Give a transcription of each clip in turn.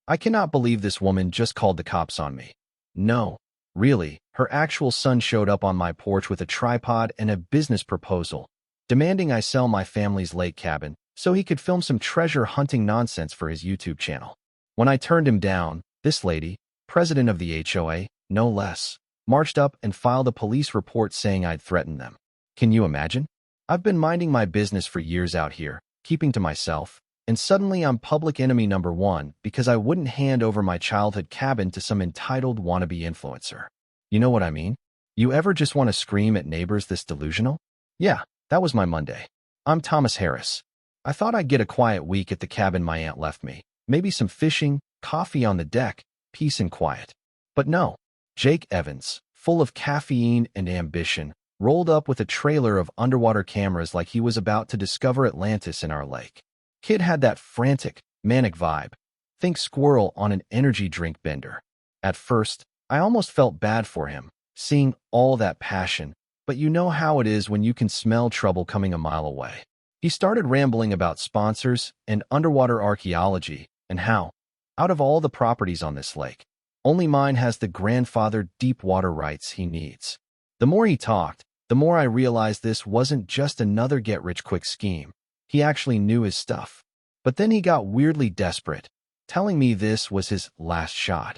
I cannot believe this woman just called the cops on me. No, really, her actual son showed up on my porch with a tripod and a business proposal, demanding I sell my family's lake cabin so he could film some treasure hunting nonsense for his YouTube channel. When I turned him down, this lady, president of the HOA, no less, marched up and filed a police report saying I'd threatened them. Can you imagine? I've been minding my business for years out here, keeping to myself, and suddenly I'm public enemy number one because I wouldn't hand over my childhood cabin to some entitled wannabe influencer. You know what I mean? You ever just want to scream at neighbors this delusional? Yeah, that was my Monday. I'm Thomas Harris. I thought I'd get a quiet week at the cabin my aunt left me. Maybe some fishing, coffee on the deck, peace and quiet. But no, Jake Evans, full of caffeine and ambition, rolled up with a trailer of underwater cameras like he was about to discover Atlantis in our lake. Kid had that frantic, manic vibe. Think squirrel on an energy drink bender. At first, I almost felt bad for him, seeing all that passion, but you know how it is when you can smell trouble coming a mile away. He started rambling about sponsors and underwater archaeology and how, out of all the properties on this lake, only mine has the grandfather deep water rights he needs. The more he talked, the more I realized this wasn't just another get-rich-quick scheme. He actually knew his stuff. But then he got weirdly desperate, telling me this was his last shot.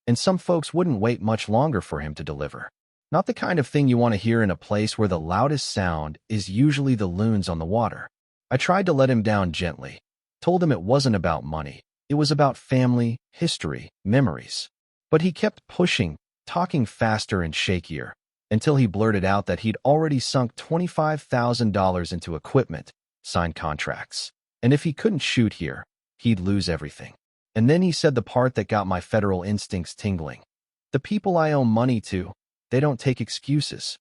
And some folks wouldn't wait much longer for him to deliver. Not the kind of thing you want to hear in a place where the loudest sound is usually the loons on the water. I tried to let him down gently, told him it wasn't about money. It was about family, history, memories. But he kept pushing, talking faster and shakier, until he blurted out that he'd already sunk $25,000 into equipment, signed contracts. And if he couldn't shoot here, he'd lose everything. And then he said the part that got my federal instincts tingling. The people I owe money to, they don't take excuses.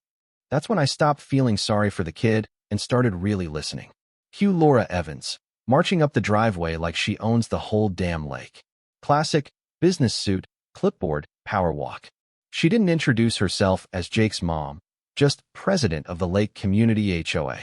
That's when I stopped feeling sorry for the kid and started really listening. Cue Laura Evans, marching up the driveway like she owns the whole damn lake. Classic, business suit, clipboard, power walk. She didn't introduce herself as Jake's mom, just president of the Lake Community HOA.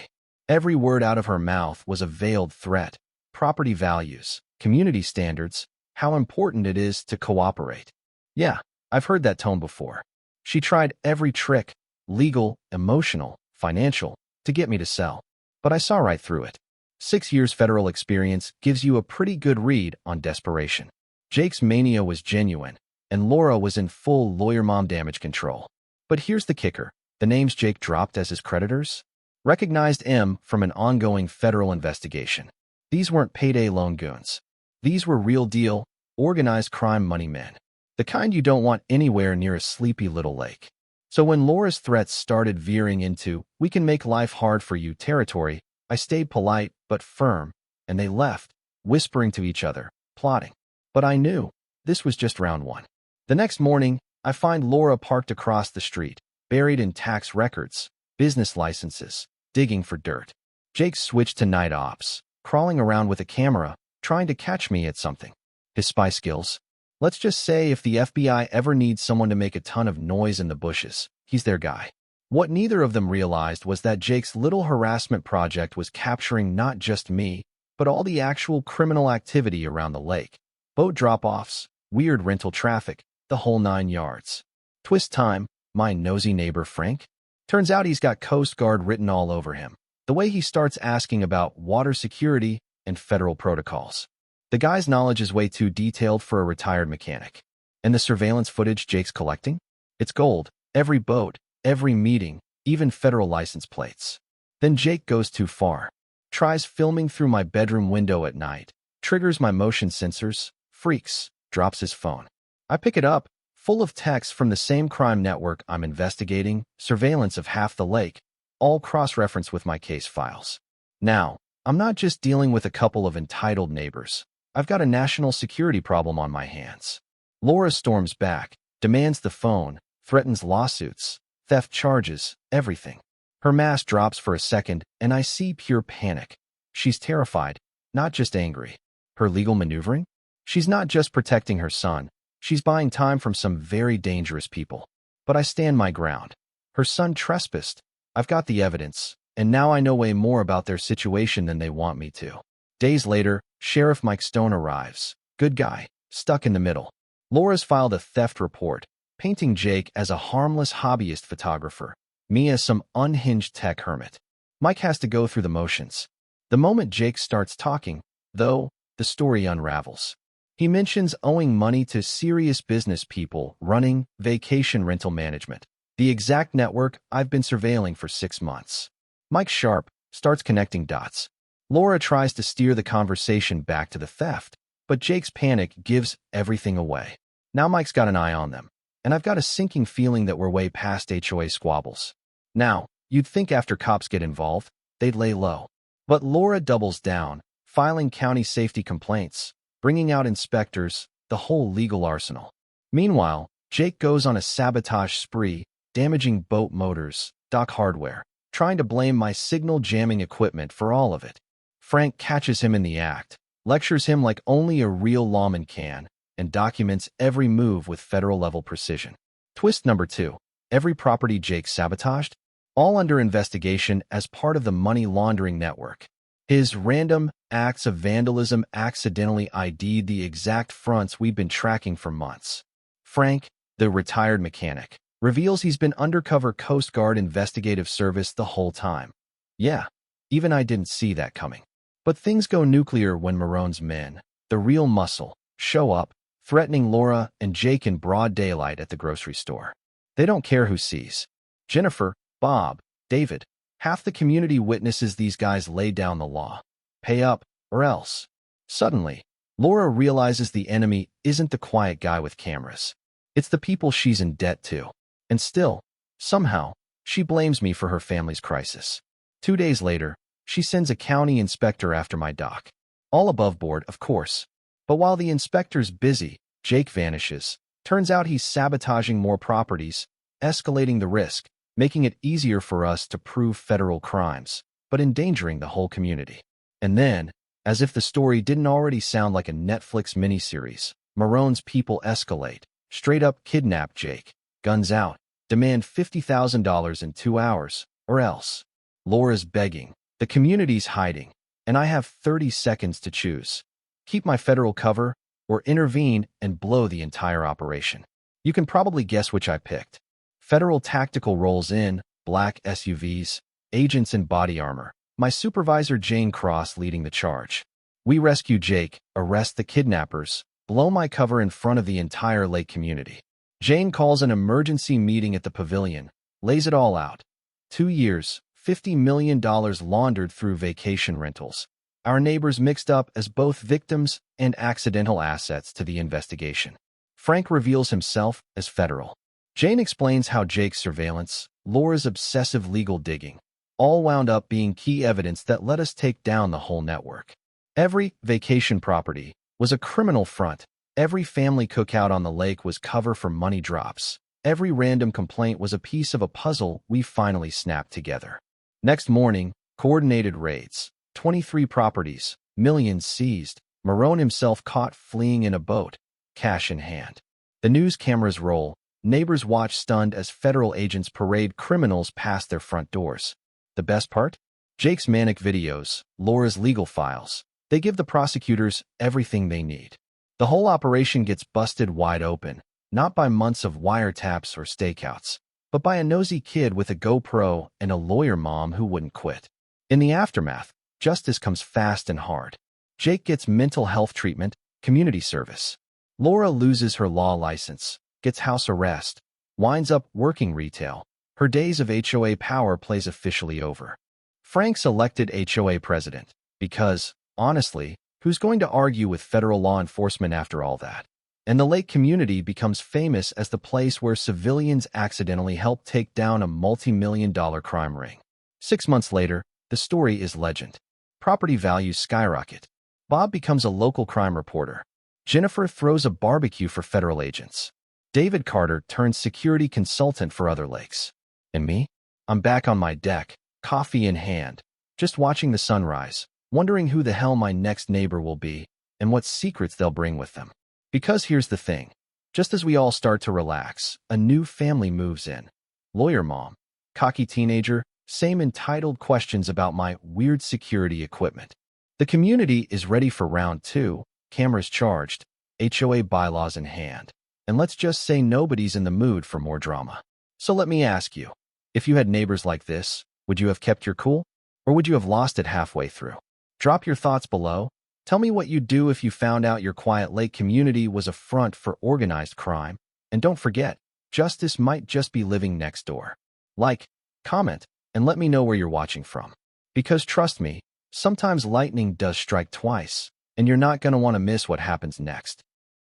Every word out of her mouth was a veiled threat. Property values, community standards, how important it is to cooperate. Yeah, I've heard that tone before. She tried every trick, legal, emotional, financial, to get me to sell. But I saw right through it. 6 years federal experience gives you a pretty good read on desperation. Jake's mania was genuine, and Laura was in full lawyer mom damage control. But here's the kicker. The names Jake dropped as his creditors? Recognized M from an ongoing federal investigation. These weren't payday loan goons. These were real deal, organized crime money men. The kind you don't want anywhere near a sleepy little lake. So when Laura's threats started veering into, we can make life hard for you territory, I stayed polite but firm, and they left, whispering to each other, plotting. But I knew, this was just round one. The next morning, I find Laura parked across the street, buried in tax records, business licenses, digging for dirt. Jake switched to night ops, crawling around with a camera, trying to catch me at something. His spy skills. Let's just say if the FBI ever needs someone to make a ton of noise in the bushes, he's their guy. What neither of them realized was that Jake's little harassment project was capturing not just me, but all the actual criminal activity around the lake. Boat drop-offs, weird rental traffic, the whole 9 yards. Twist time, my nosy neighbor Frank. Turns out he's got Coast Guard written all over him. The way he starts asking about water security and federal protocols. The guy's knowledge is way too detailed for a retired mechanic. And the surveillance footage Jake's collecting? It's gold. Every boat, every meeting, even federal license plates. Then Jake goes too far. Tries filming through my bedroom window at night. Triggers my motion sensors. Freaks. Drops his phone. I pick it up, full of texts from the same crime network I'm investigating, surveillance of half the lake, all cross-referenced with my case files. Now, I'm not just dealing with a couple of entitled neighbors. I've got a national security problem on my hands. Laura storms back, demands the phone, threatens lawsuits, theft charges, everything. Her mask drops for a second, and I see pure panic. She's terrified, not just angry. Her legal maneuvering? She's not just protecting her son. She's buying time from some very dangerous people. But I stand my ground. Her son trespassed. I've got the evidence, and now I know way more about their situation than they want me to. Days later, Sheriff Mike Stone arrives. Good guy. stuck in the middle. Laura's filed a theft report, painting Jake as a harmless hobbyist photographer, me as some unhinged tech hermit. Mike has to go through the motions. The moment Jake starts talking, though, the story unravels. He mentions owing money to serious business people running vacation rental management, the exact network I've been surveilling for 6 months. Mike Sharp starts connecting dots. Laura tries to steer the conversation back to the theft, but Jake's panic gives everything away. Now Mike's got an eye on them, and I've got a sinking feeling that we're way past HOA squabbles. Now, you'd think after cops get involved, they'd lay low. But Laura doubles down, filing county safety complaints, bringing out inspectors, the whole legal arsenal. Meanwhile, Jake goes on a sabotage spree, damaging boat motors, dock hardware, trying to blame my signal jamming equipment for all of it. Frank catches him in the act, lectures him like only a real lawman can, and documents every move with federal-level precision. Twist number 2. Every property Jake sabotaged, all under investigation as part of the money laundering network. His random acts of vandalism accidentally ID'd the exact fronts we've been tracking for months. Frank, the retired mechanic, reveals he's been undercover Coast Guard investigative service the whole time. Yeah, even I didn't see that coming. But things go nuclear when Marone's men, the real muscle, show up, threatening Laura and Jake in broad daylight at the grocery store. They don't care who sees. Jennifer, Bob, David, half the community witnesses these guys lay down the law. Pay up, or else. Suddenly, Laura realizes the enemy isn't the quiet guy with cameras. It's the people she's in debt to. And still, somehow, she blames me for her family's crisis. 2 days later, she sends a county inspector after my dock. All above board, of course. But while the inspector's busy, Jake vanishes. Turns out he's sabotaging more properties, escalating the risk, making it easier for us to prove federal crimes, but endangering the whole community. And then, as if the story didn't already sound like a Netflix miniseries, Marone's people escalate, straight up kidnap Jake, guns out, demand $50,000 in 2 hours, or else. Laura's begging, the community's hiding, and I have 30 seconds to choose. Keep my federal cover, or intervene and blow the entire operation. You can probably guess which I picked. Federal tactical rolls in, black SUVs, agents in body armor, my supervisor Jane Cross leading the charge. We rescue Jake, arrest the kidnappers, blow my cover in front of the entire lake community. Jane calls an emergency meeting at the pavilion, lays it all out. 2 years, $50 million laundered through vacation rentals. Our neighbors mixed up as both victims and accidental assets to the investigation. Frank reveals himself as federal. Jane explains how Jake's surveillance, Laura's obsessive legal digging, all wound up being key evidence that let us take down the whole network. Every vacation property was a criminal front. Every family cookout on the lake was cover for money drops. Every random complaint was a piece of a puzzle we finally snapped together. Next morning, coordinated raids. 23 properties, millions seized, Marone himself caught fleeing in a boat, cash in hand. The news cameras roll, neighbors watch stunned as federal agents parade criminals past their front doors. The best part? Jake's manic videos, Laura's legal files. They give the prosecutors everything they need. The whole operation gets busted wide open, not by months of wiretaps or stakeouts, but by a nosy kid with a GoPro and a lawyer mom who wouldn't quit. In the aftermath, justice comes fast and hard. Jake gets mental health treatment, community service. Laura loses her law license, gets house arrest, winds up working retail. Her days of HOA power plays officially over. Frank's elected HOA president, because, honestly, who's going to argue with federal law enforcement after all that? And the lake community becomes famous as the place where civilians accidentally helped take down a multi-million-dollar crime ring. 6 months later, the story is legend. Property values skyrocket. Bob becomes a local crime reporter. Jennifer throws a barbecue for federal agents. David Carter turns security consultant for other lakes. And me? I'm back on my deck, coffee in hand, just watching the sunrise, wondering who the hell my next neighbor will be and what secrets they'll bring with them. Because here's the thing. Just as we all start to relax, a new family moves in. Lawyer mom, cocky teenager, same entitled questions about my weird security equipment. The community is ready for round 2, cameras charged, HOA bylaws in hand. And let's just say nobody's in the mood for more drama. So let me ask you, if you had neighbors like this, would you have kept your cool? Or would you have lost it halfway through? Drop your thoughts below. Tell me what you'd do if you found out your quiet lake community was a front for organized crime. And don't forget, justice might just be living next door. Like, comment, and let me know where you're watching from. Because trust me, sometimes lightning does strike twice, and you're not going to want to miss what happens next.